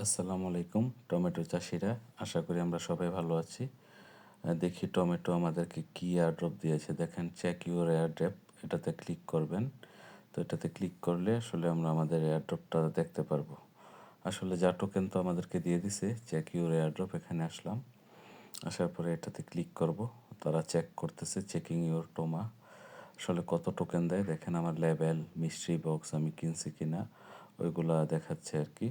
আসসালামু আলাইকুম টমেটো চাষিরা, আশা করি আমরা সবাই ভালো আছি। দেখি টমেটো আমাদেরকে কি এয়ারড্রপ দিয়েছে। দেখেন, চেক ইউর এয়ারড্রপ, এটাতে ক্লিক করবেন। তো এটাতে ক্লিক করলে আসলে আমরা আমাদের এয়ারড্রপটা দেখতে পারবো। আসলে যা টোকেন তো আমাদেরকে দিয়ে দিছে, চেক ইউর এয়ারড্রপ, এখানে আসলাম। আসার পরে এটাতে ক্লিক করব। তারা চেক করতেছে, চেকিং ইউর টোমা। আসলে কত টোকেন দেয় দেখেন, আমার লেবেল, মিস্ট্রি বক্স আমি কিনছি কিনা ওইগুলা দেখাচ্ছে আর কি।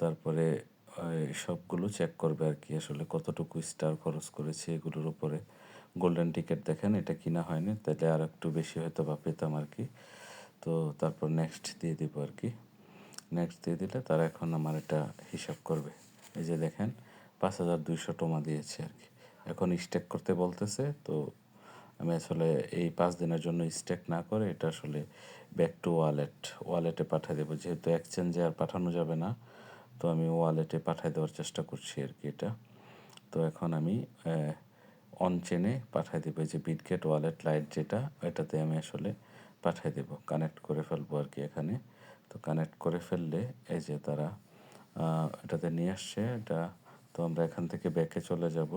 তারপরে সবগুলো চেক করবে আর কি, আসলে কতটুকু স্টার খরচ করেছে এগুলোর উপরে। গোল্ডেন টিকিট দেখেন, এটা কিনা হয়নি, তাহলে আর একটু বেশি হয়তো বা পেতাম আর কি। তো তারপর নেক্সট দিয়ে দিব আর কি। নেক্সট দিয়ে দিলে তারা এখন আমার এটা হিসাব করবে। এই যে দেখেন, 5,200 টোমা দিয়েছে আর কি। এখন স্টেক করতে বলতেছে, তো আমি আসলে এই 5 দিনের জন্য স্টেক না করে এটা আসলে ব্যাক টু ওয়ালেটে পাঠিয়ে দেবো, যেহেতু এক্সচেঞ্জে আর পাঠানো যাবে না। তো আমি ওয়ালেটে পাঠিয়ে দেওয়ার চেষ্টা করছি আর কি এটা। তো এখন আমি অন চেনে পাঠিয়ে দেবো, যে বিটগেট ওয়ালেট লাইট যেটা, এটাতে আমি আসলে পাঠিয়ে দেবো, কানেক্ট করে ফেলবো আর কি এখানে। তো কানেক্ট করে ফেললে এই যে তারা এটাতে নিয়ে আসছে এটা। তো আমরা এখান থেকে ব্যাকে চলে যাব।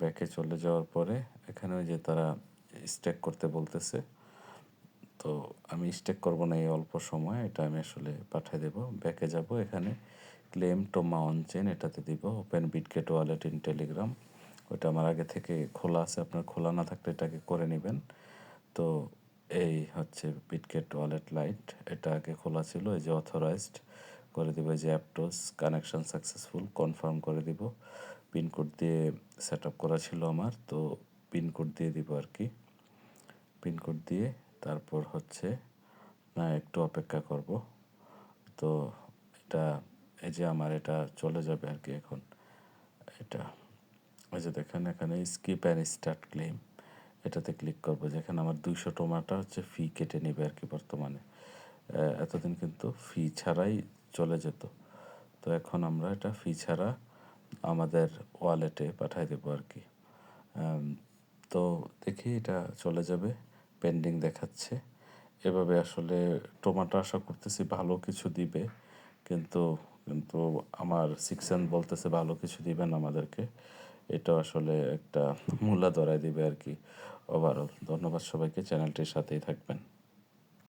ব্যাকে চলে যাওয়ার পরে এখানে ওই যে তারা স্টেক করতে বলতেছে। তো আমি স্টেক করব না এই অল্প সময়, এটা আমি আসলে পাঠিয়ে দেবো। ব্যাকে যাব, এখানে ক্লেম টোমা অন চেন এটাতে দিব, open Bitget wallet in Telegram. ওইটা আমার আগে থেকে খোলা আছে, আপনার খোলা না থাকলে এটাকে করে নেবেন। তো এই হচ্ছে বিটগেট ওয়ালেট লাইট, এটা আগে খোলা ছিল, এই যে অথরাইজড করে দিব, এই যে অ্যাপটোস কানেকশন সাকসেসফুল, কনফার্ম করে দিব। পিনকোড দিয়ে সেট আপ করা ছিল আমার, তো পিনকোড দিয়ে দিব আর কি। পিনকোড দিয়ে তারপর হচ্ছে না, একটু অপেক্ষা করব। তো এটা এই যে আমার এটা চলে যাবে আর কি এখন। এটা এই যে দেখেন, এখানে স্কিপ অ্যান্ড স্টার্ট ক্লেম, এটাতে ক্লিক করবো। যেখানে আমার 200 টোমাটা হচ্ছে ফি কেটে নেবে আর কি বর্তমানে। এতদিন কিন্তু ফি ছাড়াই চলে যেত। তো এখন আমরা এটা ফি ছাড়া আমাদের ওয়ালেটে পাঠিয়ে দেবো আর কি। তো দেখি এটা চলে যাবে, পেন্ডিং দেখাচ্ছে। এভাবে আসলে টোমাটো আশা করতেছি ভালো কিছু দিবে, কিন্তু কিন্তু আমার সিক্সেন বলতেছে ভালো কিছু দিবেন আমাদেরকে। এটা আসলে একটা মূলা ধরায় দিবে আর কি ওভারঅল। ধন্যবাদ সবাইকে, চ্যানেলটির সাথেই থাকবেন।